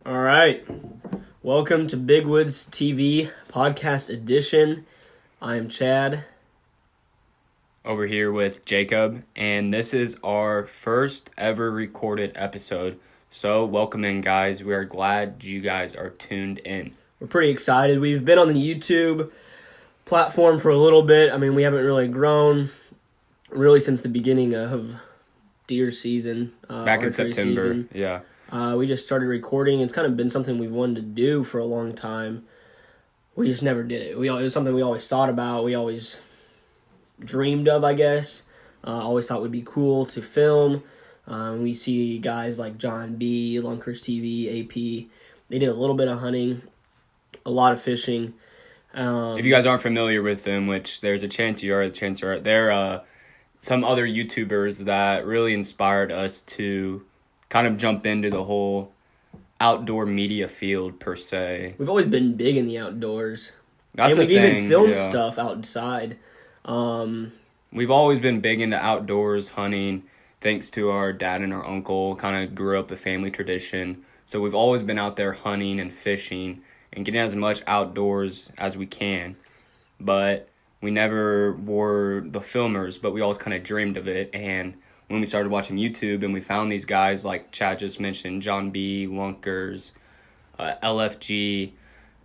All right. Welcome to Big Woods TV Podcast Edition. I am Chad. Over here with Jacob, and this is our first ever recorded episode. So welcome in, guys. We are glad you guys are tuned in. We're pretty excited. We've been on the YouTube platform for a little bit. I mean, we haven't really grown really since the beginning of deer season. Back in September, season. yeah. We just started recording. It's kind of been something we've wanted to do for a long time. We just never did it. It was something we always thought about. We always dreamed of, I guess. Always thought it would be cool to film. We see guys like John B., Lunkers TV, AP. They did a little bit of hunting, a lot of fishing. If you guys aren't familiar with them, which there's a chance you are, they're some other YouTubers that really inspired us to kind of jump into the whole outdoor media field, per se. We've always been big in the outdoors. That's and the we've thing, even filmed yeah. stuff outside. We've always been big into outdoors, hunting, thanks to our dad and our uncle. Kind of grew up a family tradition. So we've always been out there hunting and fishing and getting as much outdoors as we can. But we never were the filmers, but we always kind of dreamed of it. And when we started watching YouTube and we found these guys like Chad just mentioned, John B., Lunkers, LFG,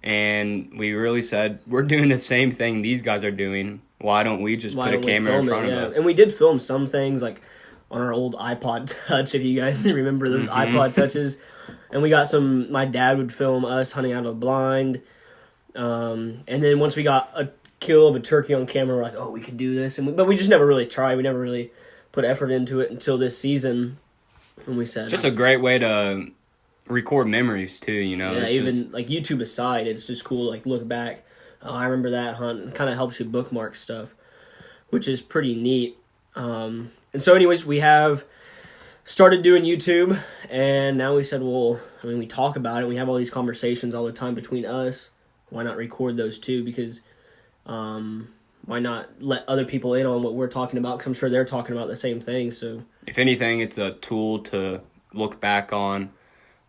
and we really said, we're doing the same thing these guys are doing. Why don't we just put a camera in front of us? And we did film some things like on our old iPod Touch, if you guys remember those iPod Touches. And we got my dad would film us hunting out of a blind. And then once we got a kill of a turkey on camera, we're like, oh, we could do this. But we just never really tried. We never really put effort into it until this season. And we said, just a great way to record memories too, you know. Yeah, even like YouTube aside, it's just cool to like look back. Oh, I remember that hunt. It kind of helps you bookmark stuff, which is pretty neat. And so anyways, we have started doing YouTube, and now we said, well, I mean, we talk about it. We have all these conversations all the time between us. Why not record those too? Because why not let other people in on what we're talking about? Because I'm sure they're talking about the same thing. So if anything, it's a tool to look back on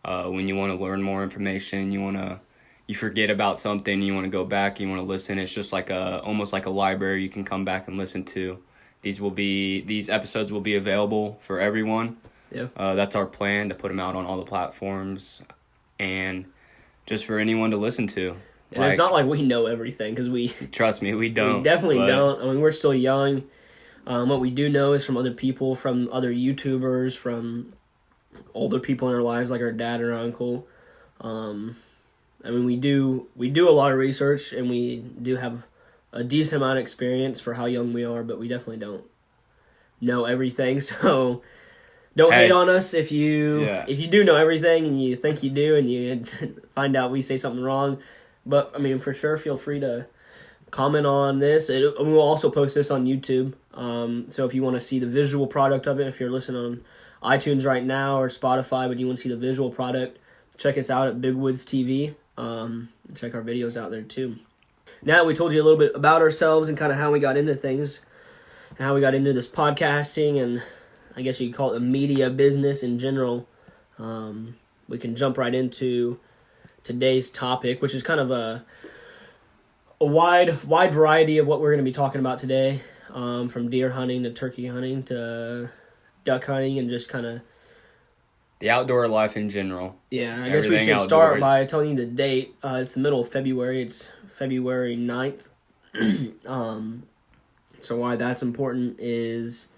when you want to learn more information. You forget about something, you want to go back, you want to listen. It's just like almost like a library you can come back and listen to. These episodes will be available for everyone. Yeah. That's our plan, to put them out on all the platforms and just for anyone to listen to. And it's not like we know everything, because trust me, we don't. We definitely don't. I mean, we're still young. What we do know is from other people, from other YouTubers, from older people in our lives, like our dad or our uncle. I mean, we do a lot of research, and we do have a decent amount of experience for how young we are, but we definitely don't know everything. So don't hate on us if you do know everything and you think you do, and you find out we say something wrong. But I mean, for sure, feel free to comment on this. We'll also post this on YouTube. So if you want to see the visual product of it, if you're listening on iTunes right now or Spotify, but you want to see the visual product, check us out at Big Woods TV. Check our videos out there too. Now that we told you a little bit about ourselves and kind of how we got into things and how we got into this podcasting, and I guess you could call it the media business in general, we can jump right into today's topic, which is kind of a wide variety of what we're going to be talking about today, from deer hunting to turkey hunting to duck hunting, and just kind of the outdoor life in general. Yeah, I guess we should start by telling you the date. It's the middle of February. It's February 9th. So why that's important is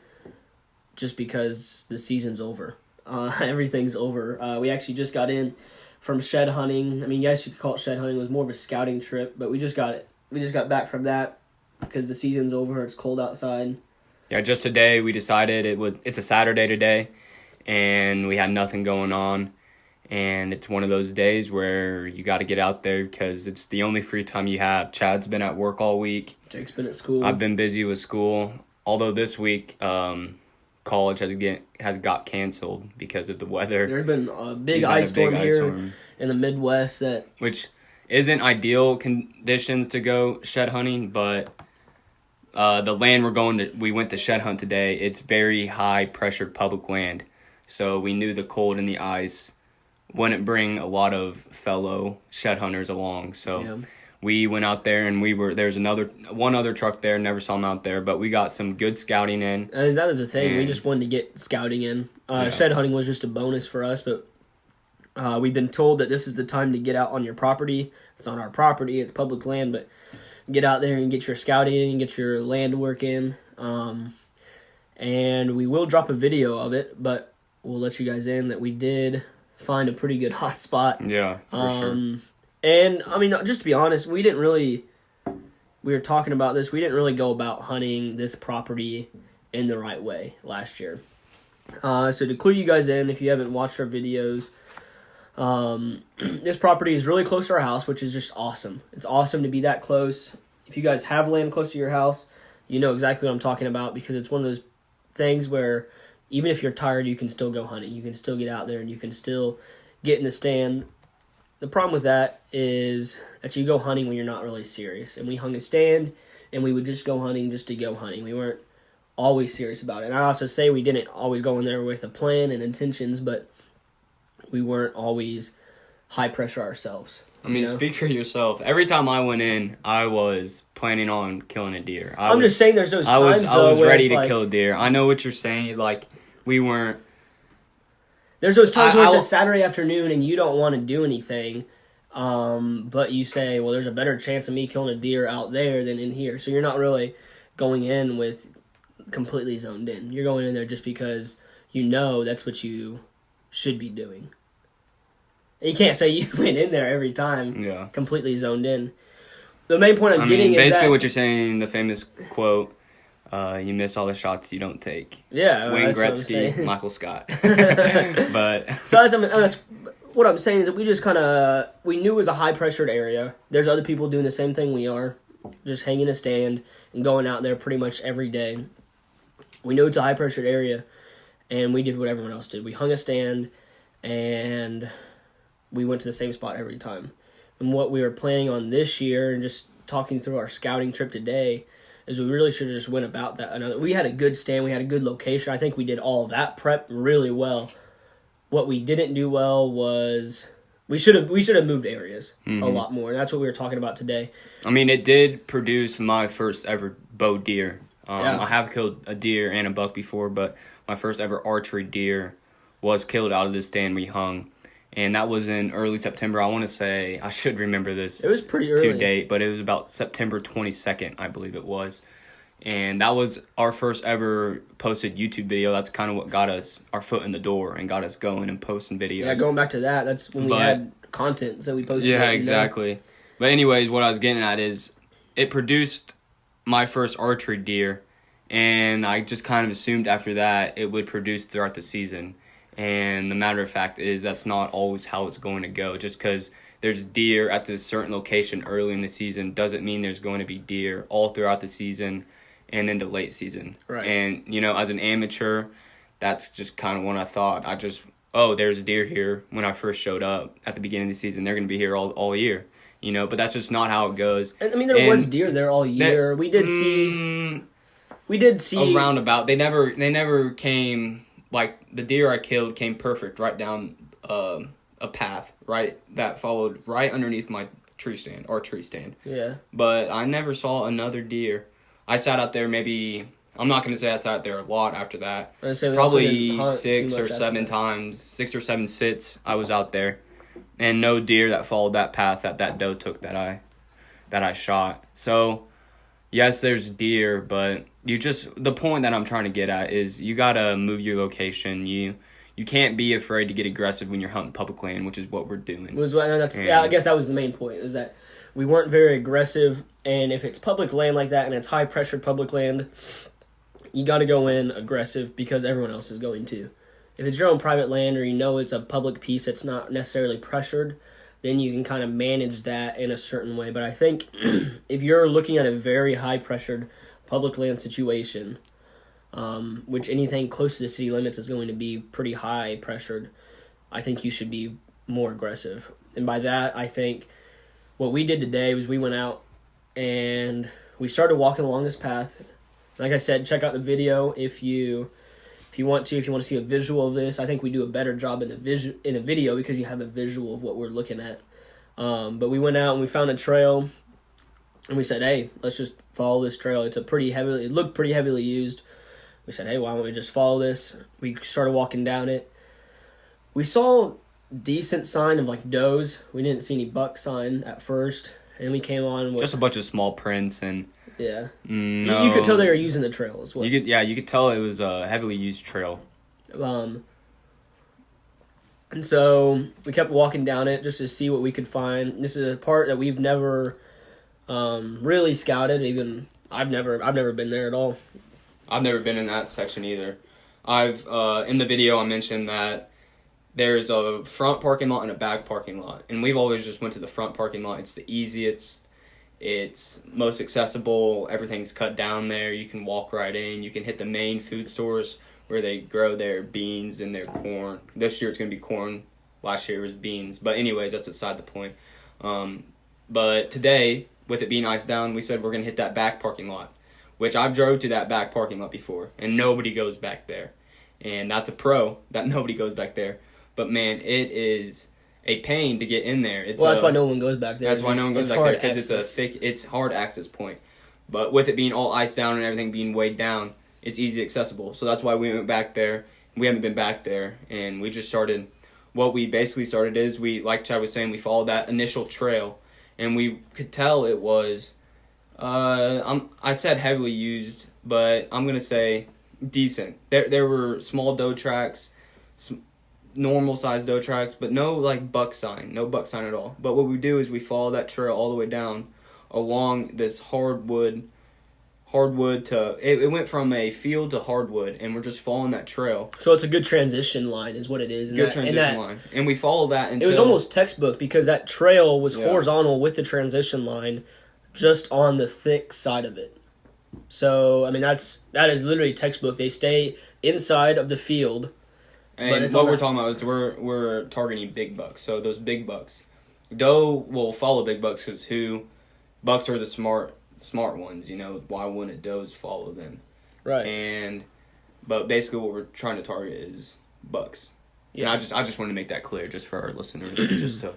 just because the season's over. Everything's over. We actually just got in from shed hunting. I mean, yes, you could call it shed hunting. It was more of a scouting trip, but we just got back from that because the season's over. It's cold outside. Yeah, just today we decided it's a Saturday today, and we had nothing going on. And it's one of those days where you got to get out there because it's the only free time you have. Chad's been at work all week. Jake's been at school. I've been busy with school. Although this week, college has got canceled because of the weather. There's been a big ice storm here in the Midwest which isn't ideal conditions to go shed hunting, but the land we went to shed hunt today, it's very high pressured public land. So we knew the cold and the ice wouldn't bring a lot of fellow shed hunters along. So Yeah. we went out there, and there's one other truck there, never saw him out there, but we got some good scouting in. That was the thing. We And- just wanted to get scouting in. Yeah. Shed hunting was just a bonus for us, but we've been told that this is the time to get out on your property. It's on our property. It's public land, but get out there and get your scouting in, get your land work in. And we will drop a video of it, but we'll let you guys in that we did find a pretty good hot spot. Yeah, for sure. And, I mean, just to be honest, we were talking about this, we didn't really go about hunting this property in the right way last year. So to clue you guys in, if you haven't watched our videos, this property is really close to our house, which is just awesome. It's awesome to be that close. If you guys have land close to your house, you know exactly what I'm talking about, because it's one of those things where even if you're tired, you can still go hunting. You can still get out there and you can still get in the stand. The problem with that is that you go hunting when you're not really serious. And we hung a stand, and we would just go hunting just to go hunting. We weren't always serious about it. And I also say we didn't always go in there with a plan and intentions, but we weren't always high pressure ourselves. I mean, speak for yourself. Every time I went in, I was planning on killing a deer. I'm just saying there's those times, I was where ready it's to like, kill a deer. I know what you're saying. Like, we weren't. There's those times where it's a Saturday afternoon and you don't want to do anything, but you say, well, there's a better chance of me killing a deer out there than in here. So you're not really going in with completely zoned in. You're going in there just because you know that's what you should be doing. You can't say you went in there every time completely zoned in. The main point I'm getting is basically that, what you're saying, the famous quote, you miss all the shots you don't take. Yeah, Wayne that's what I'm Gretzky, saying. Michael Scott. But so that's what I'm saying is that we just we knew it was a high pressured area. There's other people doing the same thing we are, just hanging a stand and going out there pretty much every day. We knew it's a high pressured area, and we did what everyone else did. We hung a stand, and we went to the same spot every time. And what we were planning on this year, and just talking through our scouting trip today, is we really should have just went about that. We had a good stand. We had a good location. I think we did all that prep really well. What we didn't do well was we should have moved areas a lot more. And that's what we were talking about today. I mean, it did produce my first ever bow deer. I have killed a deer and a buck before, but my first ever archery deer was killed out of this stand we hung. And that was in early September. I want to say, I should remember this. It was pretty early. To date, but it was about September 22nd, I believe it was. And that was our first ever posted YouTube video. That's kind of what got us our foot in the door and got us going and posting videos. Yeah, going back to that, that's when we had content, so we posted it. Yeah, exactly. But anyways, what I was getting at is it produced my first archery deer, and I just kind of assumed after that it would produce throughout the season. And the matter of fact is that's not always how it's going to go. Just because there's deer at this certain location early in the season doesn't mean there's going to be deer all throughout the season and into late season. Right. And, as an amateur, that's just kind of what I thought. There's deer here when I first showed up at the beginning of the season. They're going to be here all year. But that's just not how it goes. And, there was deer there all year. We did see a roundabout. They never came. Like, the deer I killed came perfect right down a path, right, that followed right underneath my tree stand. Yeah. But I never saw another deer. I sat out there I'm not going to say I sat out there a lot after that. Probably 6 or 7 times, 6 or 7 sits I was out there. And no deer that followed that path that doe took that I shot. So, yes, there's deer, but the point that I'm trying to get at is you gotta move your location. You can't be afraid to get aggressive when you're hunting public land, which is what we're doing. I guess that was the main point, is that we weren't very aggressive, and if it's public land like that and it's high pressured public land, you gotta go in aggressive because everyone else is going to. If it's your own private land or it's a public piece that's not necessarily pressured, then you can kind of manage that in a certain way. But I think if you're looking at a very high-pressured public land situation, which anything close to the city limits is going to be pretty high-pressured, I think you should be more aggressive. And by that, I think what we did today was we went out and we started walking along this path. Like I said, check out the video if you if you want to see a visual of this, I think we do a better job in the video because you have a visual of what we're looking at. But we went out and we found a trail, and we said, hey, let's just follow this trail. It looked pretty heavily used. We said, hey, why don't we just follow this? We started walking down it. We saw decent sign of like does. We didn't see any buck sign at first, and we came on with just a bunch of small prints and yeah. No. You could tell they were using the trail as well. You could tell it was a heavily used trail. And so we kept walking down it just to see what we could find. This is a part that we've never really scouted. Even I've never been there at all. I've never been in that section either. I've in the video I mentioned that there's a front parking lot and a back parking lot, and we've always just went to the front parking lot. It's the easiest. It's most accessible. Everything's cut down there. You can walk right in. You can hit the main food stores where they grow their beans and their corn. This year it's going to be corn. Last year it was beans. But anyways, that's aside the point. But today, with it being iced down, we said we're going to hit that back parking lot, which I've drove to that back parking lot before, and nobody goes back there. And that's a pro that nobody goes back there. But man, it is a pain to get in there. That's why no one goes back there. That's why no one goes back there, because it's hard access point. But with it being all iced down and everything being weighed down, it's easy accessible. So that's why we went back there. We haven't been back there, and we just started. What we basically started is like Chad was saying, we followed that initial trail, and we could tell it was. I said heavily used, but I'm gonna say decent. There were small doe tracks, normal sized doe tracks, but no like buck sign at all. But what we do is we follow that trail all the way down along this hardwood to it went from a field to hardwood, and we're just following that trail. So it's a good transition line is what it is. Line. And we follow that until... It was almost textbook because that trail was horizontal with the transition line just on the thick side of it. So, I mean, that is literally textbook. They stay inside of the field. And what we're talking about is we're targeting big bucks. So those big bucks. Doe will follow big bucks because bucks are the smart ones, you know. Why wouldn't does follow them? Right. But basically what we're trying to target is bucks. Yeah. And I just want to make that clear just for our listeners, just to,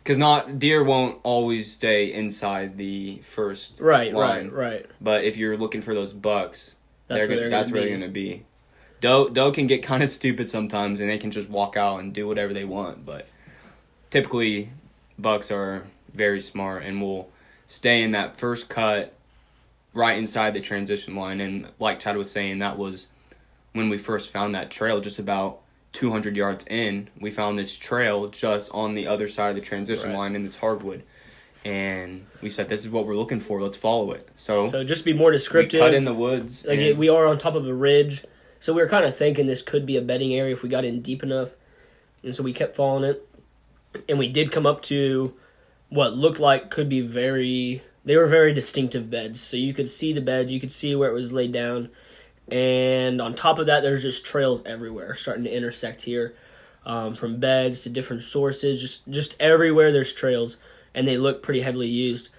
because deer won't always stay inside the first line. Right. But if you're looking for those bucks, that's where they're going to be. Doe can get kind of stupid sometimes, and they can just walk out and do whatever they want. But typically, bucks are very smart and will stay in that first cut right inside the transition line. And like Chad was saying, that was when we first found that trail, just about 200 yards in. We found this trail just on the other side of the transition line in this hardwood. And we said, this is what we're looking for. Let's follow it. So just be more descriptive. We cut in the woods. Like we are on top of a ridge. So we were kind of thinking this could be a bedding area if we got in deep enough. And so we kept following it. And we did come up to what looked like could be they were very distinctive beds. So you could see the bed, you could see where it was laid down. And on top of that, there's just trails everywhere starting to intersect here. From beds to different sources, just everywhere there's trails. And they look pretty heavily used.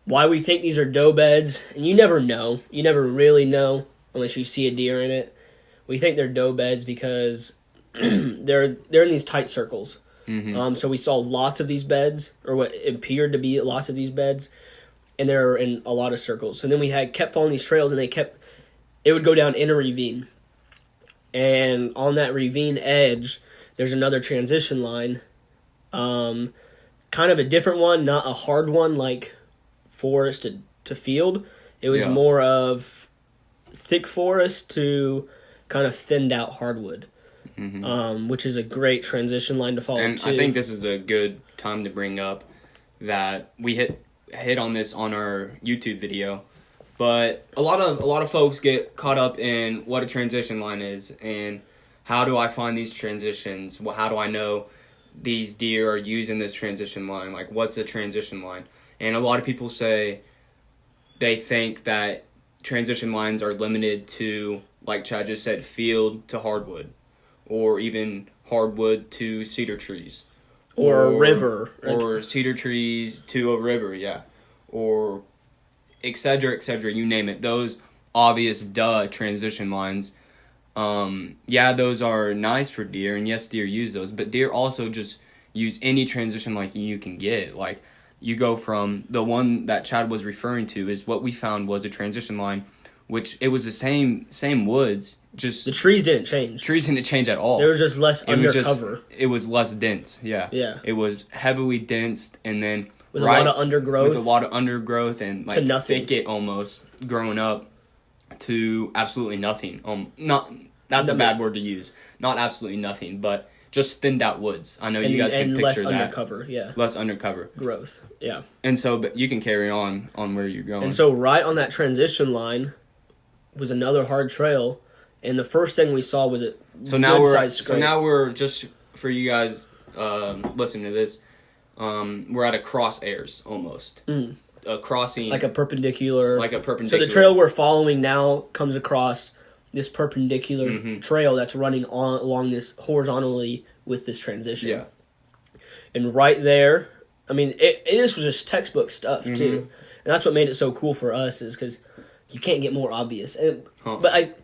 Why we think these are doe beds, and you never know. You never really know unless you see a deer in it. We think they're doe beds because they're in these tight circles. Mm-hmm. So we saw lots of these beds, or what appeared to be lots of these beds, and they're in a lot of circles. So then we kept following these trails, and it would go down in a ravine. And on that ravine edge, there's another transition line, kind of a different one, not a hard one like forest to field. It was more of thick forest to kind of thinned out hardwood. Mm-hmm. Which is a great transition line to follow. And too. I think this is a good time to bring up that we hit on this on our YouTube video, but a lot of folks get caught up in what a transition line is and how do I find these transitions? Well, how do I know these deer are using this transition line? Like, what's a transition line? And a lot of people say they think that transition lines are limited to, like Chad just said, field to hardwood. Or even hardwood to cedar trees. Or a river. Or cedar trees to a river, yeah. Or et cetera, you name it. Those obvious transition lines Yeah, those are nice for deer, and yes, deer use those, but deer also just use any transition like you can get. Like, you go from the one that Chad was referring to is what we found was a transition line, which it was the same woods, just The trees didn't change. trees didn't change at all. There was just less undercover. It was less dense, yeah. Yeah. It was heavily dense, and then With a lot of undergrowth. With a lot of undergrowth and To like nothing. thicket almost growing up to absolutely nothing. That's a bad word to use. Not absolutely nothing, but just thinned out woods. I know you guys can picture less that. undercover, yeah. Less undercover. Growth, yeah. And so, but you can carry on where you're going. And so right on that transition line was another hard trail, and the first thing we saw was a So now good-sized we're just for you guys listening to this. We're at a crosshairs almost. A crossing, like a perpendicular. So the trail we're following now comes across this perpendicular trail that's running along this horizontally with this transition. Yeah. And right there, I mean, this was just textbook stuff too, and that's what made it so cool for us is because you can't get more obvious. But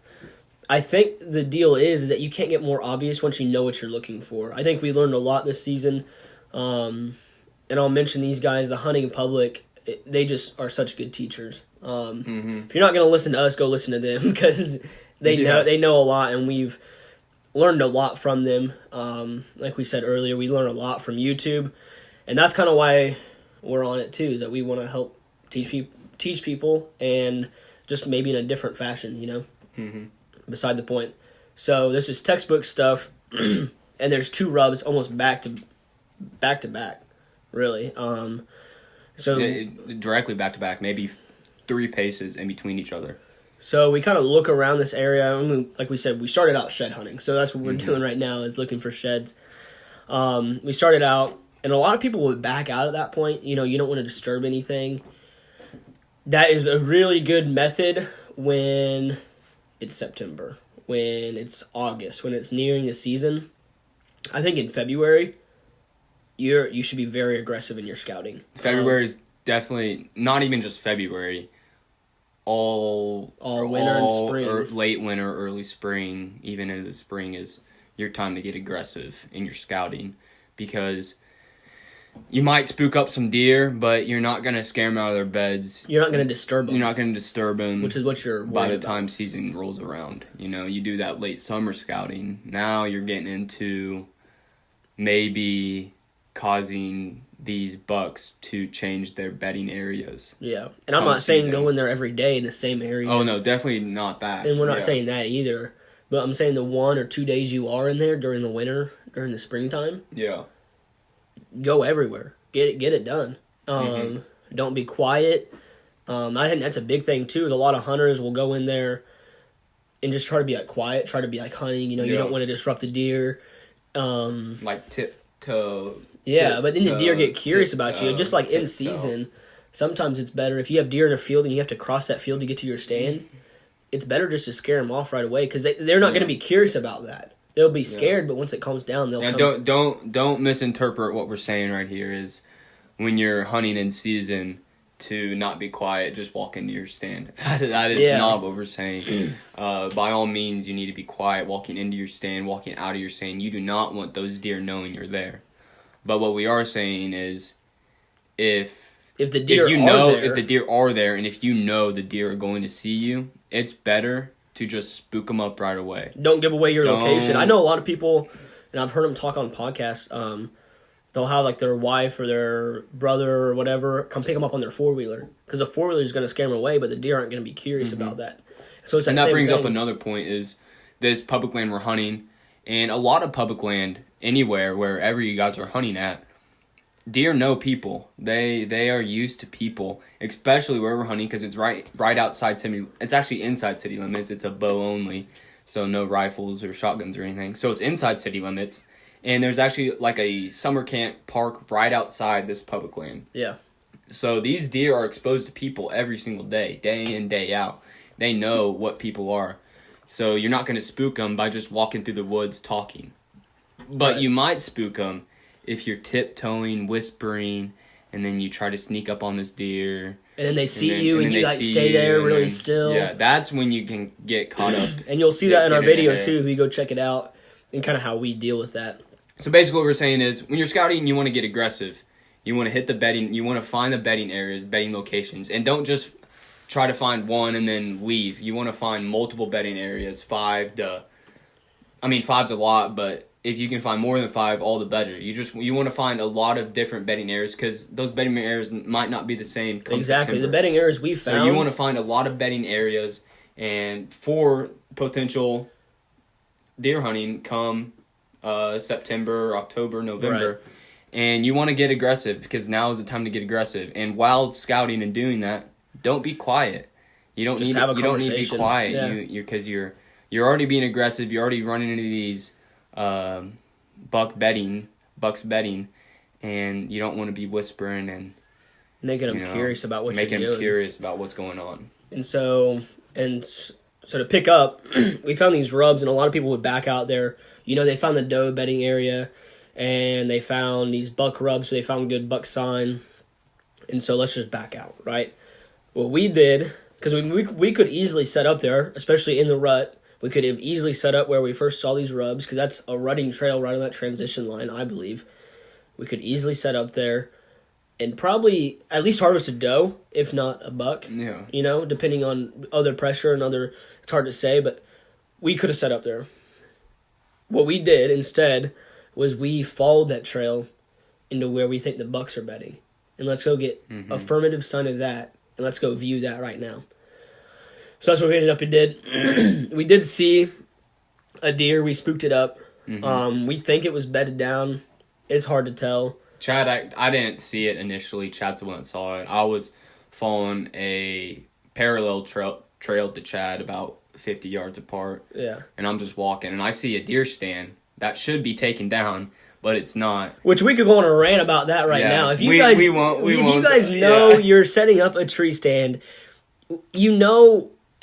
I think the deal is that you can't get more obvious once you know what you're looking for. I think we learned a lot this season, and I'll mention these guys, the hunting public. They just are such good teachers. If you're not going to listen to us, go listen to them because they know a lot, and we've learned a lot from them. Like we said earlier, we learn a lot from YouTube, and that's kind of why we're on it too. Is that we want to help teach people, and just maybe in a different fashion, you know. Beside the point. So this is textbook stuff, and there's two rubs almost back to back, really. So directly back to back, maybe 3 paces in between each other. So we kind of look around this area. I mean, like we said, we started out shed hunting, so that's what we're doing right now is looking for sheds. We started out, and a lot of people would back out at that point. You know, you don't want to disturb anything. That is a really good method when it's September, when it's August, when it's nearing the season. I think in February, you should be very aggressive in your scouting. February is definitely not even just February. All winter and spring, late winter, early spring, even into the spring is your time to get aggressive in your scouting, because you might spook up some deer, but you're not going to scare them out of their beds. You're not going to disturb them. You're not going to disturb them. Which is what you're worried by the about. time season rolls around. You know, you do that late summer scouting. Now you're getting into maybe causing these bucks to change their bedding areas. Yeah. And I'm not saying go in there every day in the same area. Oh, no, definitely not that. And we're not saying that either. But I'm saying the 1 or 2 days you are in there during the winter, during the springtime. Yeah. Go everywhere. Get it done. Don't be quiet. I think that's a big thing too. A lot of hunters will go in there and just try to be like quiet, try to be like hunting. You know, you don't want to disrupt the deer. Like tiptoe. Yeah, but then the deer get curious about you. Just like in season, sometimes it's better if you have deer in a field and you have to cross that field to get to your stand. It's better just to scare them off right away because they're not going to be curious about that. They'll be scared, but once it calms down, they'll come. Don't misinterpret what we're saying right here is when you're hunting in season to not be quiet, just walk into your stand. That is not what we're saying. By all means, you need to be quiet walking into your stand, walking out of your stand. You do not want those deer knowing you're there. But what we are saying is if the deer are there and if you know the deer are going to see you, it's better to just spook them up right away. Don't give away your location. I know a lot of people, and I've heard them talk on podcasts, they'll have like their wife or their brother or whatever come pick them up on their 4-wheeler. Because the 4-wheeler is going to scare them away, but the deer aren't going to be curious about that. So it's that brings up another point is this public land we're hunting, and a lot of public land anywhere, wherever you guys are hunting at, deer know people. They are used to people, especially where we're hunting because it's right outside city. It's actually inside city limits. It's a bow only, so no rifles or shotguns or anything. So it's inside city limits, and there's actually like a summer camp park right outside this public land. Yeah. So these deer are exposed to people every single day in, day out. They know what people are. So you're not going to spook them by just walking through the woods talking. But you might spook them if you're tiptoeing, whispering, and then you try to sneak up on this deer, And then they see you, and you like stay there really still. Yeah, that's when you can get caught up. And you'll see that in our video too, if you go check it out, and kind of how we deal with that. So basically what we're saying is, when you're scouting, you want to get aggressive. You want to hit the bedding, you want to find the bedding areas, bedding locations, and don't just try to find one and then leave. You want to find multiple bedding areas, 5 to... I mean, 5's a lot, but if you can find more than 5, all the better. You want to find a lot of different bedding areas, because those bedding areas might not be the same. Exactly, the bedding areas we found. So you want to find a lot of bedding areas, and for potential deer hunting come September, October, November, right. And you want to get aggressive, because now is the time to get aggressive. And while scouting and doing that, don't be quiet. You don't need to be quiet. Yeah. Because you're already being aggressive. You're already running into these bucks bedding, and you don't want to be whispering and making them curious about what you're doing. Making them curious about what's going on. And so to pick up, we found these rubs, and a lot of people would back out there. They found the doe bedding area, and they found these buck rubs, so they found good buck sign. And so let's just back out, right? What we did, because we could easily set up there, especially in the rut. We could have easily set up where we first saw these rubs, because that's a rutting trail right on that transition line, I believe. We could easily set up there and probably at least harvest a doe, if not a buck. Yeah. Depending on other pressure and other, it's hard to say, but we could have set up there. What we did instead was we followed that trail into where we think the bucks are bedding. And let's go get affirmative sign of that, and let's go view that right now. So that's what we ended up and did. We did see a deer. We spooked it up. Mm-hmm. We think it was bedded down. It's hard to tell. Chad, I didn't see it initially. Chad's the one that saw it. I was following a parallel trail to Chad about 50 yards apart. Yeah. And I'm just walking, and I see a deer stand that should be taken down, but it's not. Which we could go on a rant about that right now. If you guys, you guys know you're setting up a tree stand,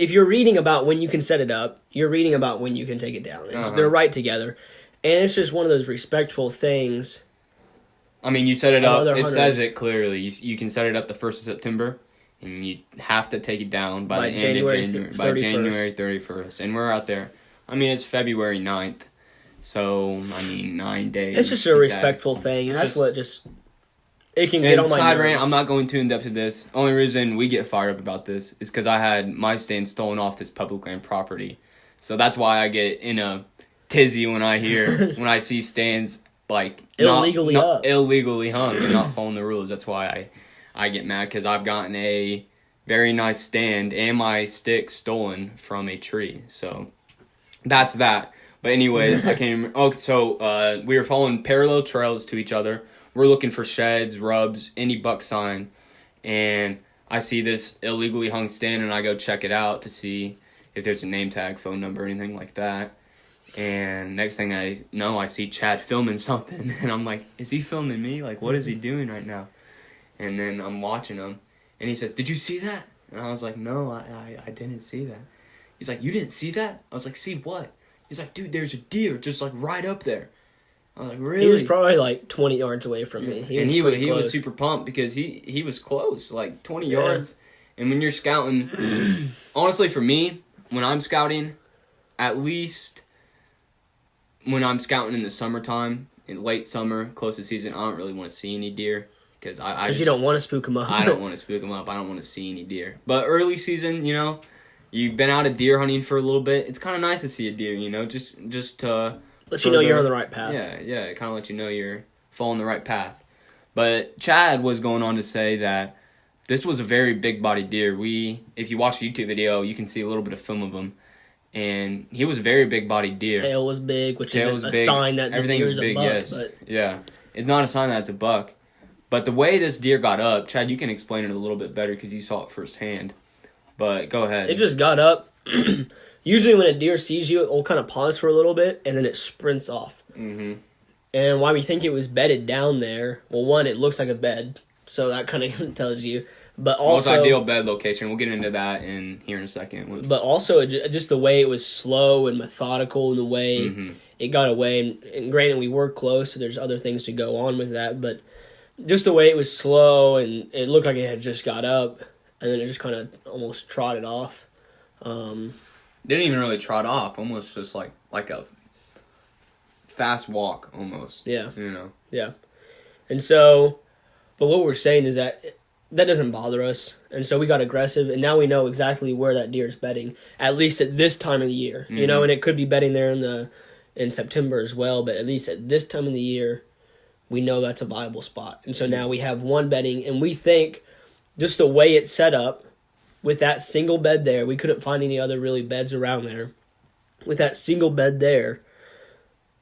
if you're reading about when you can set it up, you're reading about when you can take it down. They're right together. And it's just one of those respectful things. I mean, you set it up. It says it clearly. You can set it up the 1st of September, and you have to take it down by the end of January. By January 31st. And we're out there. I mean, it's February 9th. So, 9 days. It's just a respectful thing. And that's what it can get on my nerves. Rant, I'm not going too in-depth to this. Only reason we get fired up about this is because I had my stand stolen off this public land property. So that's why I get in a tizzy when I see stands like illegally hung and not following the rules. That's why I get mad, because I've gotten a very nice stand and my stick stolen from a tree. So that's that. But anyways, I can't remember. Oh, so we were following parallel trails to each other. We're looking for sheds, rubs, any buck sign. And I see this illegally hung stand, and I go check it out to see if there's a name tag, phone number, anything like that. And next thing I know, I see Chad filming something. And I'm like, is he filming me? Like, what is he doing right now? And then I'm watching him. And he says, did you see that? And I was like, no, I didn't see that. He's like, you didn't see that? I was like, see what? He's like, dude, there's a deer just like right up there. I was like, really? He was probably like 20 yards away from me. He was super pumped because he was close, like 20 yards. And when you're scouting, honestly, for me, when I'm scouting, at least when I'm scouting in the summertime, in late summer, close to season, I don't really want to see any deer. Because you don't want to spook them up. I don't want to spook them up. I don't want to see any deer. But early season, you've been out of deer hunting for a little bit. It's kind of nice to see a deer, just to let you know you're on the right path. Yeah, it kind of let you know you're following the right path. But Chad was going on to say that this was a very big-bodied deer. If you watch a YouTube video, you can see a little bit of film of him. And he was a very big-bodied deer. Tail was big, which is a sign that the deer is a buck. Yes. But... yeah, it's not a sign that it's a buck. But the way this deer got up, Chad, you can explain it a little bit better because you saw it firsthand. But go ahead. It just got up. Usually when a deer sees you, it will kind of pause for a little bit, and then it sprints off. Mm-hmm. And why we think it was bedded down there, well, one, it looks like a bed, so that kind of tells you. But also, most ideal bed location. We'll get into that here in a second. But also, just the way it was slow and methodical, and the way it got away. And granted, we were close, so there's other things to go on with that. But just the way it was slow, and it looked like it had just got up. and then it just kind of almost trotted off. Didn't even really trot off. Almost just like a fast walk, almost. Yeah. You know. Yeah. And so, but what we're saying is that doesn't bother us. And so we got aggressive, and now we know exactly where that deer is bedding, at least at this time of the year. Mm-hmm. You know, and it could be bedding there in September as well, but at least at this time of the year, we know that's a viable spot. And so now we have one bedding, and we think just the way it's set up, with that single bed there, we couldn't find any other really beds around there. With that single bed there,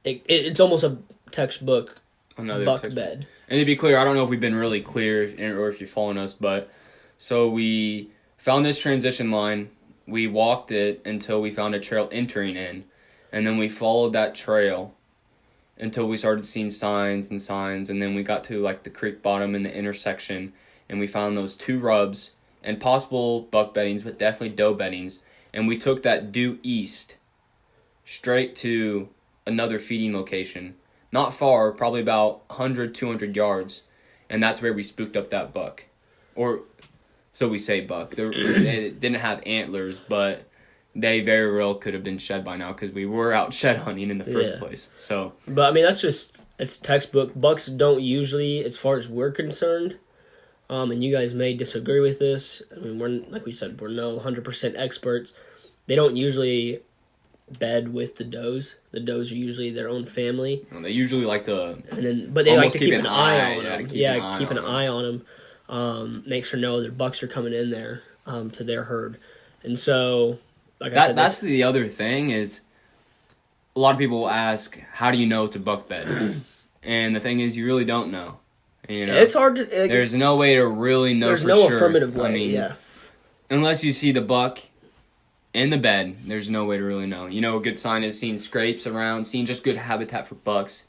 it's almost a textbook buck bed. And to be clear, I don't know if we've been really clear or if you're following us, but so we found this transition line. We walked it until we found a trail entering in, and then we followed that trail until we started seeing signs, and then we got to like the creek bottom in the intersection, and we found those 2 rubs and possible buck beddings, but definitely doe beddings, and we took that due east straight to another feeding location. Not far, probably about 100, 200 yards, and that's where we spooked up that buck. Or, so we say buck. They didn't have antlers, but they very well could have been shed by now because we were out shed hunting in the first place. So, but I mean, it's textbook. Bucks don't usually, as far as we're concerned, and you guys may disagree with this. I mean, like we said, we're no 100% experts. They don't usually bed with the does. The does are usually their own family. Well, they usually like to, but they like to keep an eye on them. Keep an eye on them. Make sure no other bucks are coming in there to their herd. And so, like I said, that's the other thing is, a lot of people will ask, "How do you know to buck bed?" And the thing is, you really don't know. You know, it's hard to. There's no way to really know. There's for no sure. affirmative way. I mean, unless you see the buck in the bed, there's no way to really know. You know, a good sign is seeing scrapes around, seeing just good habitat for bucks,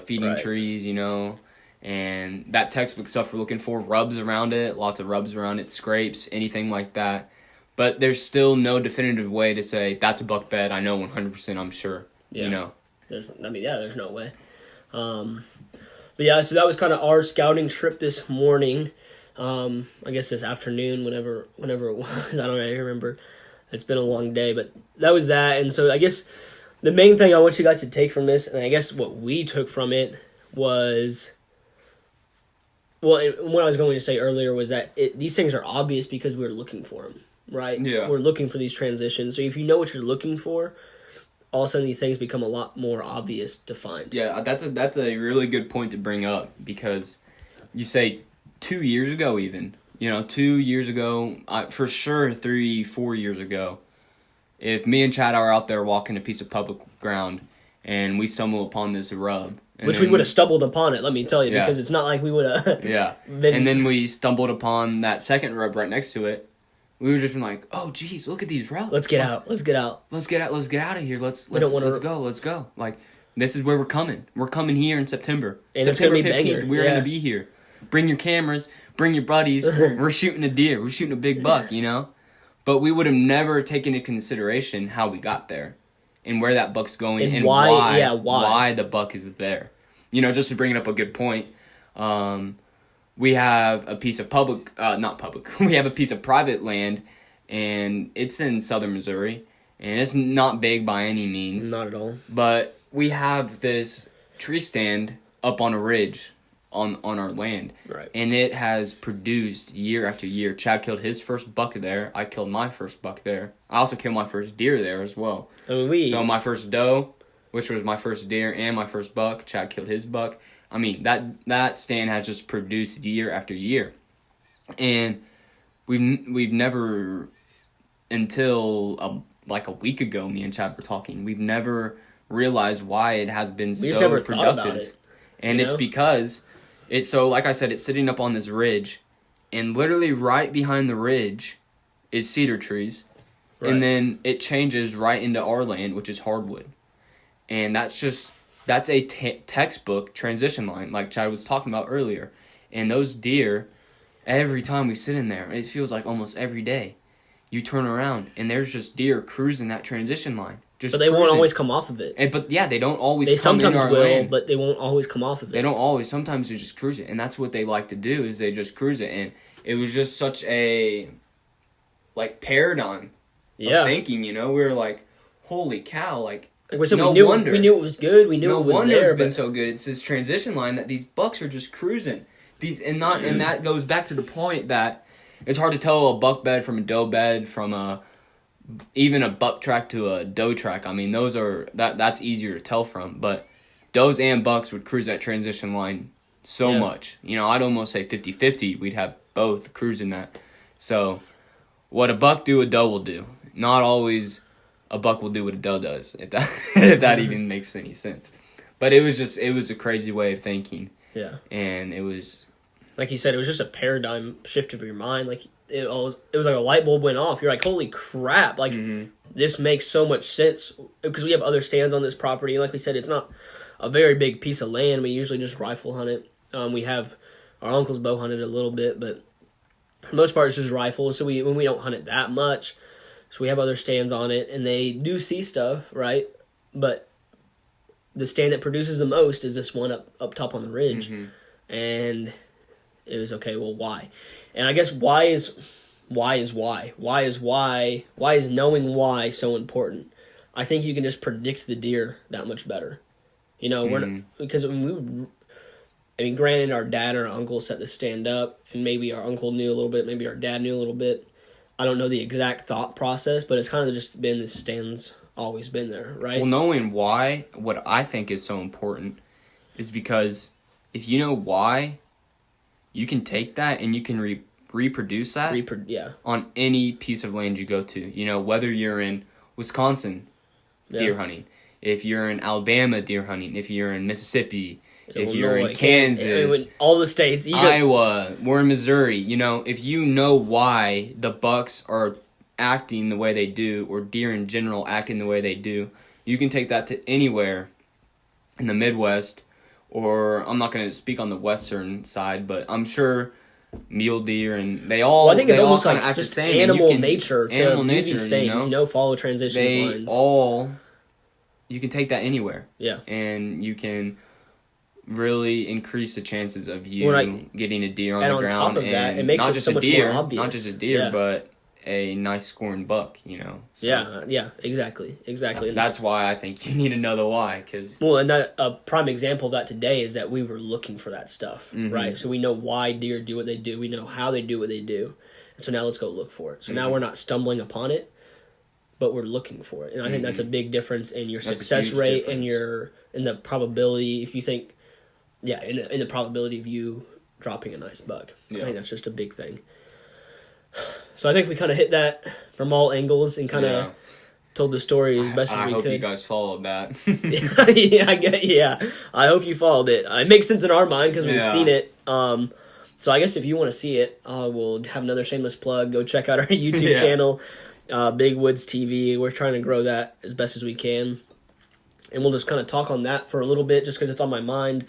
feeding trees, you know, and that textbook stuff we're looking for, rubs around it, lots of rubs around it, scrapes, anything like that. But there's still no definitive way to say, that's a buck bed, I know 100%, I'm sure, you know. There's no way. But yeah, so that was kind of our scouting trip this morning. I guess this afternoon, whenever it was, I don't really remember. It's been a long day, but that was that. And so I guess the main thing I want you guys to take from this, and I guess what we took from it was, well, what I was going to say earlier was that these things are obvious because we're looking for them, right? Yeah. We're looking for these transitions. So if you know what you're looking for, all of a sudden these things become a lot more obvious to find. Yeah, that's a really good point to bring up because you say 2 years ago even. 2 years ago, for sure 3-4 years ago, if me and Chad are out there walking a piece of public ground and we stumble upon this rub. Which we would have stumbled upon it, let me tell you, because it's not like we would have. Yeah. And then we stumbled upon that second rub right next to it. We were just been like, oh, geez, look at these rubs. Let's get out. Let's get out of here. Let's go. Like, this is where we're coming. We're coming here in September. And September it's gonna be 15th, banger. we're going to be here. Bring your cameras. Bring your buddies. We're shooting a deer. We're shooting a big buck, you know? But we would have never taken into consideration how we got there and where that buck's going and why the buck is there. Just to bring it up a good point, we have a piece of we have a piece of private land, and it's in southern Missouri, and it's not big by any means. Not at all. But we have this tree stand up on a ridge on our land. Right. And it has produced year after year. Chad killed his first buck there. I killed my first buck there. I also killed my first deer there as well. So my first doe, which was my first deer, and my first buck, Chad killed his buck. I mean, that stand has just produced year after year. And we've never, until like a week ago, me and Chad were talking, we've never realized why it has been so productive. Thought about it, and it's because like I said, it's sitting up on this ridge, and literally right behind the ridge is cedar trees, and then it changes right into our land, which is hardwood. And that's a textbook transition line, like Chad was talking about earlier. And those deer, every time we sit in there, it feels like almost every day, you turn around and there's just deer cruising that transition line. But they won't always come off of it. They don't always. They come sometimes into our will, land. but they won't always come off of it. They don't always. Sometimes they just cruise it, and that's what they like to do. Is they just cruise it, and it was just such a like paradigm Yeah. of thinking. You know, we were like, holy cow, like. Like we said, No we knew wonder. we knew it was good. We knew No it was wonder there. it's been But so good. It's this transition line that these bucks are just cruising. And that goes back to the point that it's hard to tell a buck bed from a doe bed from even a buck track to a doe track. I mean, that's easier to tell from. But does and bucks would cruise that transition line so much. You know, I'd almost say 50-50. We'd have both cruising that. So what a buck do, a doe will do. Not always a buck will do what a doe does, if that even makes any sense. But it was a crazy way of thinking. Yeah. And it was, like you said, it was just a paradigm shift of your mind. Like it was like a light bulb went off. You're like, holy crap! Like this makes so much sense because we have other stands on this property. Like we said, it's not a very big piece of land. We usually just rifle hunt it. We have our uncle's bow hunted a little bit, but for the most part it's just rifle. So when we don't hunt it that much, so we have other stands on it, and they do see stuff, right? But the stand that produces the most is this one up top on the ridge, and it was okay. Well, why? And I guess why is knowing why so important? I think you can just predict the deer that much better. You know, we're not, because when granted, our dad or our uncle set the stand up, and maybe our uncle knew a little bit, maybe our dad knew a little bit. I don't know the exact thought process, but it's kind of just been the stand's always been there, right? well, knowing why, what I think is so important is because if you know why, you can take that and you can reproduce that on any piece of land you go to. You know, whether you're in Wisconsin deer hunting, if you're in Alabama deer hunting, if you're in Mississippi, if you're in Kansas, all the states, Iowa, we're in Missouri. You know, if you know why the bucks are acting the way they do, or deer in general acting the way they do, you can take that to anywhere in the Midwest, or I'm not going to speak on the western side, but I'm sure mule deer and they all. Well, I think it's almost like act just the same. animal nature to do these things. You know? Follow transitions lines. You can take that anywhere. Yeah, and you can really increase the chances of you getting a deer on the ground. And on top of that, and it makes not it just so a much deer, more obvious. not just a deer, but a nice scoring buck, you know. So yeah, exactly. That's why I think you need to know the why, because and a prime example of that today is that we were looking for that stuff, right? So we know why deer do what they do. We know how they do what they do, and so now let's go look for it. So now we're not stumbling upon it, but we're looking for it, and I think that's a big difference in your success rate and in the probability. If you think, in the probability of you dropping a nice buck, I think that's just a big thing. So I think we kind of hit that from all angles and kind of told the story as best as we could. I hope you guys followed that. I hope you followed it. It makes sense in our mind because we've seen it. So I guess if you want to see it, we'll have another shameless plug. Go check out our YouTube channel, Big Woods TV. We're trying to grow that as best as we can. And we'll just kind of talk on that for a little bit just because it's on my mind.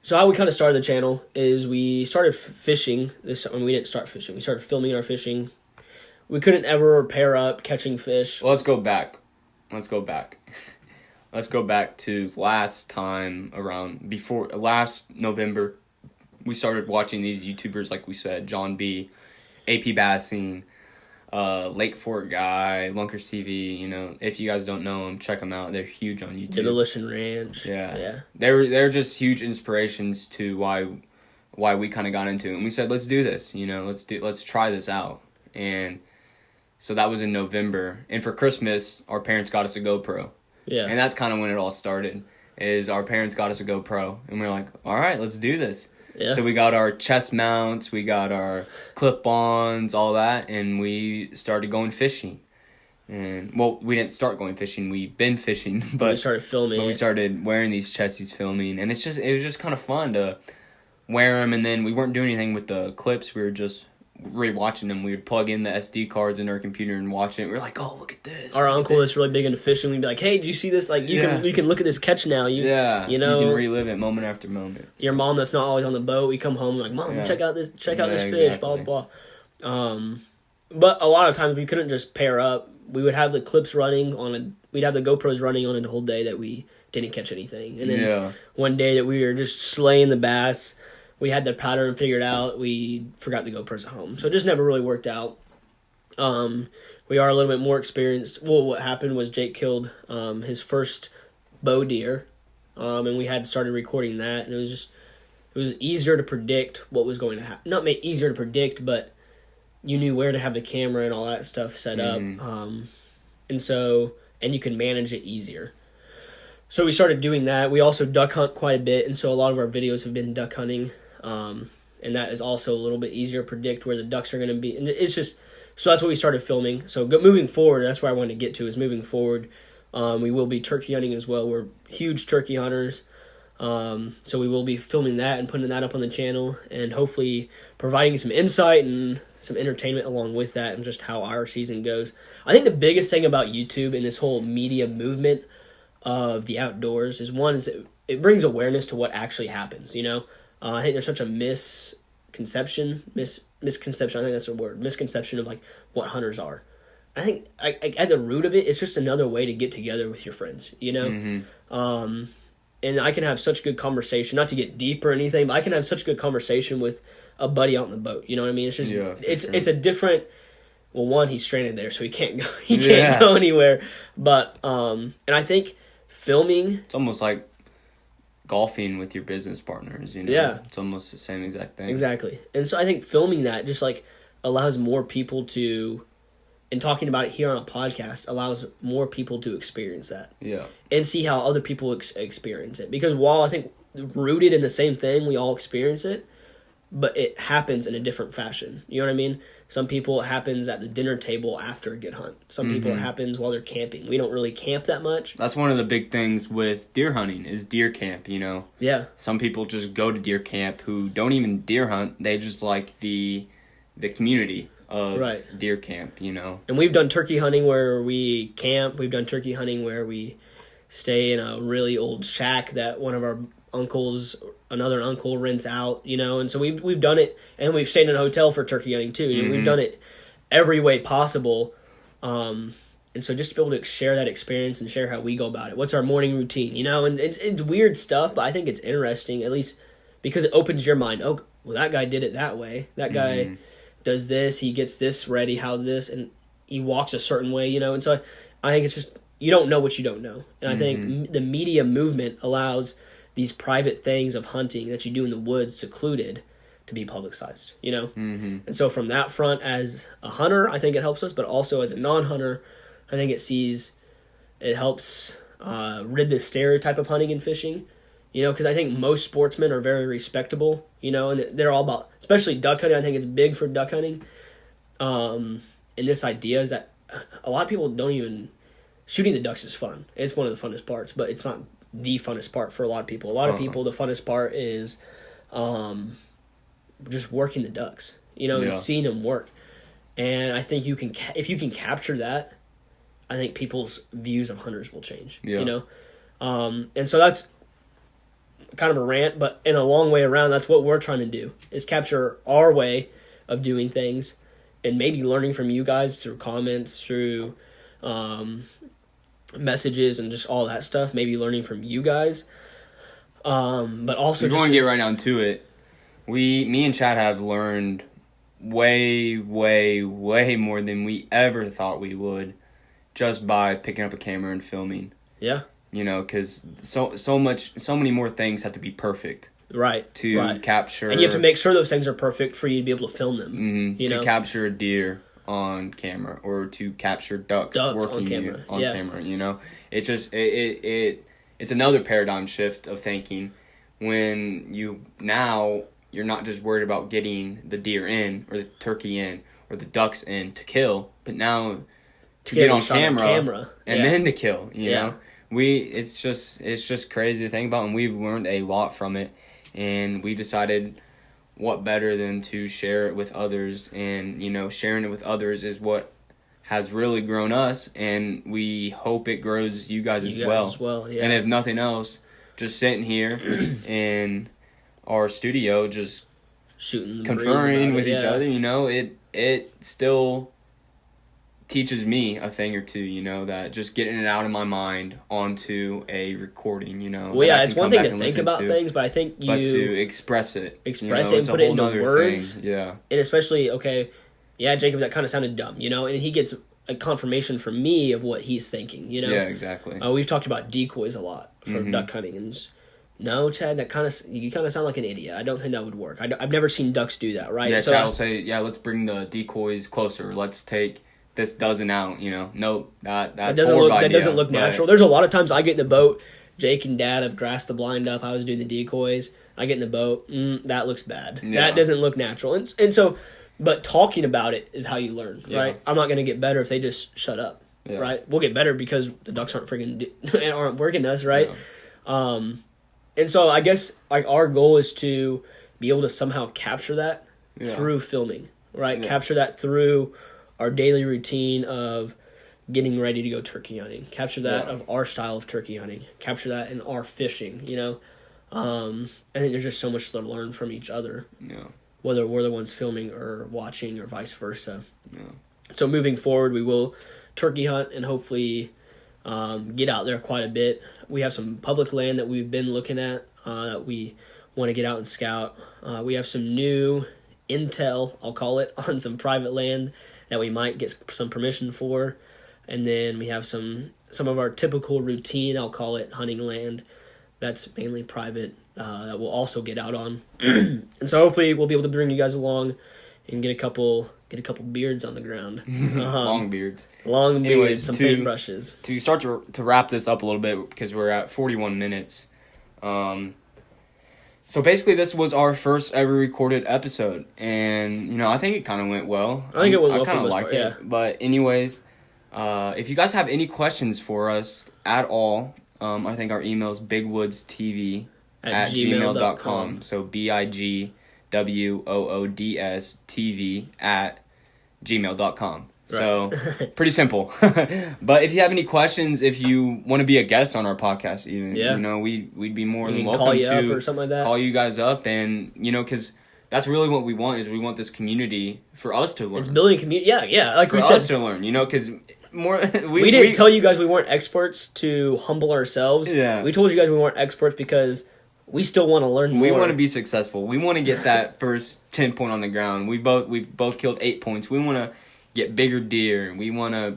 So how we kind of started the channel is we started fishing. We didn't start fishing. We started filming our fishing. We couldn't ever pair up catching fish. Well, let's go back. Let's go back to last time last November. We started watching these YouTubers, like we said, John B, AP Bassing, Lake Fort Guy, Lunkers TV. You know, if you guys don't know them, check them out. They're huge on YouTube. Demolition Ranch. Yeah. They're just huge inspirations to why we kind of got into it. And we said, let's do this. You know, let's try this out. And so that was in November. And for Christmas, our parents got us a GoPro. Yeah. And that's kind of when it all started. Is our parents got us a GoPro, and we were like, all right, let's do this. Yeah. So we got our chest mounts, we got our clip-ons, all that, and we started going fishing. And, well, we didn't start going fishing, we've been fishing, but we started filming. But we started wearing these chesties filming, and it was just kind of fun to wear them, and then we weren't doing anything with the clips, we were just rewatching them. We would plug in the SD cards in our computer and watch it. We were like, "Oh, look at this!" Our uncle is really big into fishing. We'd be like, "Hey, did you see this? Like, you can look at this catch now. You know, you can relive it moment after moment." So. Your mom that's not always on the boat. We come home like, "Mom, check out this fish." Blah blah blah. But a lot of times we couldn't just pair up. We would have the clips running we'd have the GoPros running on it the whole day that we didn't catch anything. And then one day that we were just slaying the bass. we had the pattern figured out. We forgot the GoPros at home, so it just never really worked out. We are a little bit more experienced. Well, what happened was Jake killed his first bow deer, and we had started recording that, and it was easier to predict what was going to happen. Not easier to predict, but you knew where to have the camera and all that stuff set up, and you can manage it easier. So we started doing that. We also duck hunt quite a bit, and so a lot of our videos have been duck hunting, and that is also a little bit easier to predict where the ducks are going to be. And it's just, so that's what we started filming. So moving forward, that's where I wanted to get to, is moving forward. We will be turkey hunting as well. We're huge turkey hunters. So we will be filming that and putting that up on the channel, and hopefully providing some insight and some entertainment along with that, and just how our season goes. I think the biggest thing about YouTube and this whole media movement of the outdoors is it brings awareness to what actually happens. I think there's such a misconception. I think that's a word. Misconception of like what hunters are. I think at the root of it, it's just another way to get together with your friends. And I can have such good conversation, not to get deep or anything, but I can have such good conversation with a buddy out in the boat. You know what I mean? It's just, it's a different, well, one, he's stranded there, so he can't go anywhere. But, and I think filming. It's almost like golfing with your business partners, Yeah. It's almost the same exact thing. Exactly. And so I think filming that just like allows more people to, and talking about it here on a podcast allows more people to experience that. Yeah. And see how other people experience it. Because while I think rooted in the same thing, we all experience it, but it happens in a different fashion. You know what I mean? Some people it happens at the dinner table after a good hunt. Some people it happens while they're camping. We don't really camp that much. That's one of the big things with deer hunting is deer camp, Yeah. Some people just go to deer camp who don't even deer hunt. They just like the community of deer camp, And we've done turkey hunting where we camp. We've done turkey hunting where we stay in a really old shack that one of our another uncle rents out, and so we've done it, and we've stayed in a hotel for turkey hunting too. We've done it every way possible, and so just to be able to share that experience and share how we go about it. What's our morning routine, and it's weird stuff, but I think it's interesting, at least because it opens your mind. Oh, well, that guy did it that way. That guy does this, he gets this ready, and he walks a certain way, and so I think it's just, you don't know what you don't know. And I think the media movement allows these private things of hunting that you do in the woods, secluded, to be publicized, And so from that front, as a hunter, I think it helps us, but also as a non-hunter, I think it helps rid the stereotype of hunting and fishing, because I think most sportsmen are very respectable, and they're all about, especially duck hunting. I think it's big for duck hunting. And this idea is that a lot of people don't even, shooting the ducks is fun. It's one of the funnest parts, but it's not the funnest part for a lot of people. A lot of people, the funnest part is just working the ducks, and seeing them work. And I think if you can capture that, I think people's views of hunters will change, and so that's kind of a rant, but in a long way around, that's what we're trying to do, is capture our way of doing things, and maybe learning from you guys through comments, through messages, and just all that stuff. Maybe learning from you guys, but also we're going to get right down to it. Me and Chad have learned way more than we ever thought we would, just by picking up a camera and filming. Yeah. Because so many more things have to be perfect. Right. To capture. And you have to make sure those things are perfect for you to be able to film them. To capture a deer on camera, or to capture ducks working on camera. It's just it's another paradigm shift of thinking, when you're not just worried about getting the deer in, or the turkey in, or the ducks in to kill, but now to get on camera and then to kill, you know. It's just crazy to think about, and we've learned a lot from it, and we decided what better than to share it with others, and sharing it with others is what has really grown us, and we hope it grows you guys as well. Yeah. And if nothing else, just sitting here in our studio, just shooting, conferring with each other, it still teaches me a thing or two, you know, that just getting it out of my mind onto a recording, you know. Well, yeah, it's one thing to think about things, but I think but to express it. It and put it into words. Thing. Yeah. And especially, yeah, Jacob, that kind of sounded dumb, you know, and he gets a confirmation from me of what he's thinking, you know. Yeah, exactly. We've talked about decoys a lot for duck hunting, and no, Chad, you kind of sound like an idiot. I don't think that would work. I've never seen ducks do that, right? Yeah, so Chad will say, yeah, let's bring the decoys closer. Let's take this dozen out, you know. Nope, that doesn't look natural. There's a lot of times I get in the boat. Jake and Dad have grassed the blind up. I was doing the decoys. I get in the boat. That looks bad. Yeah. That doesn't look natural. And so, but talking about it is how you learn, right? I'm not going to get better if they just shut up, right? We'll get better because the ducks aren't aren't working us, right? Yeah. And so I guess like our goal is to be able to somehow capture that through filming, right? Yeah. Capture that through our daily routine of getting ready to go turkey hunting. Capture that of our style of turkey hunting. Capture that in our fishing, you know. I think there's just so much to learn from each other. Yeah. Whether we're the ones filming or watching or vice versa. Yeah. So moving forward, we will turkey hunt and hopefully get out there quite a bit. We have some public land that we've been looking at that we want to get out and scout. We have some new intel, I'll call it, on some private land that we might get some permission for. And then we have some of our typical routine, I'll call it, hunting land that's mainly private that we'll also get out on. And so hopefully we'll be able to bring you guys along and get a couple beards on the ground. Long beards. Anyways, some paintbrushes. To start to wrap this up a little bit, because we're at 41 minutes. So basically this was our first ever recorded episode. And, you know, I think it kind of went well. I think it went well. I kind of like it. Yeah. But anyways, if you guys have any questions for us at all, I think our email is bigwoodstv@gmail.com. So BIGWOODSTV@gmail.com. Right. So pretty simple. But if you have any questions, if you want to be a guest on our podcast, even you know, we'd be more than welcome to or something like that. Call you guys up, and you know, because that's really what we want. Is we want this community for us to learn. It's building a community. Yeah. Like for we said, us to learn. You know, because. We didn't tell you guys we weren't experts to humble ourselves. Yeah. We told you guys we weren't experts because we still want to learn more. We want to be successful. We want to get that first 10 point on the ground. We've both killed 8 points. We want to get bigger deer. We want to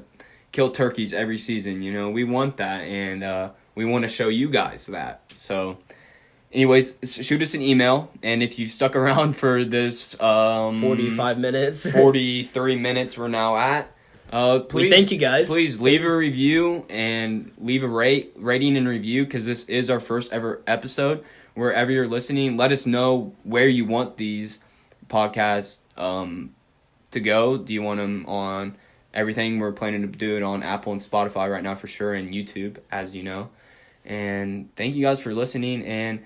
kill turkeys every season. You know, we want that, and we want to show you guys that. So, anyways, shoot us an email, and if you stuck around for this 45 minutes, 43 minutes we're now at. We thank you guys. Please leave a review and leave a rating and review, because this is our first ever episode. Wherever you're listening, let us know where you want these podcasts to go. Do you want them on everything? We're planning to do it on Apple and Spotify right now for sure, and YouTube, as you know. And thank you guys for listening, and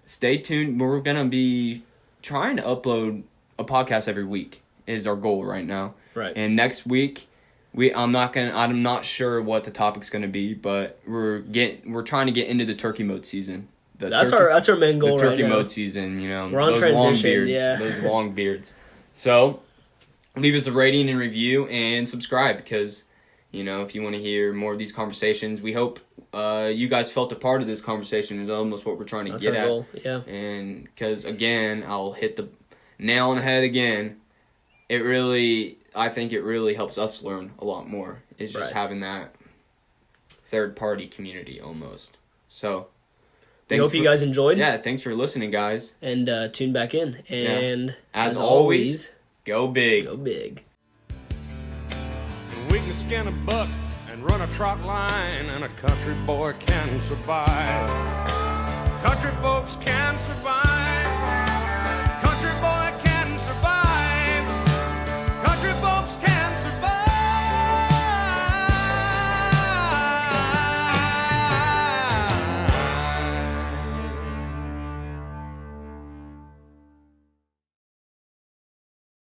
stay tuned. We're going to be trying to upload a podcast every week is our goal right now. Right. And next week, I'm not sure what the topic's going to be, but we're trying to get into the turkey mode season. That's our main goal right now. The turkey mode season, you know. We're on transition, those long beards. So, leave us a rating and review and subscribe, because, you know, if you want to hear more of these conversations, we hope you guys felt a part of this conversation. Is almost what we're trying to get at. Goal. Yeah. And because, again, I'll hit the nail on the head again. I think it really helps us learn a lot more. It's just having that third-party community almost. So, we hope you guys enjoyed. Yeah, thanks for listening, guys. And tune back in. And as always, go big. Go big. We can skin a buck and run a trot line, and a country boy can survive.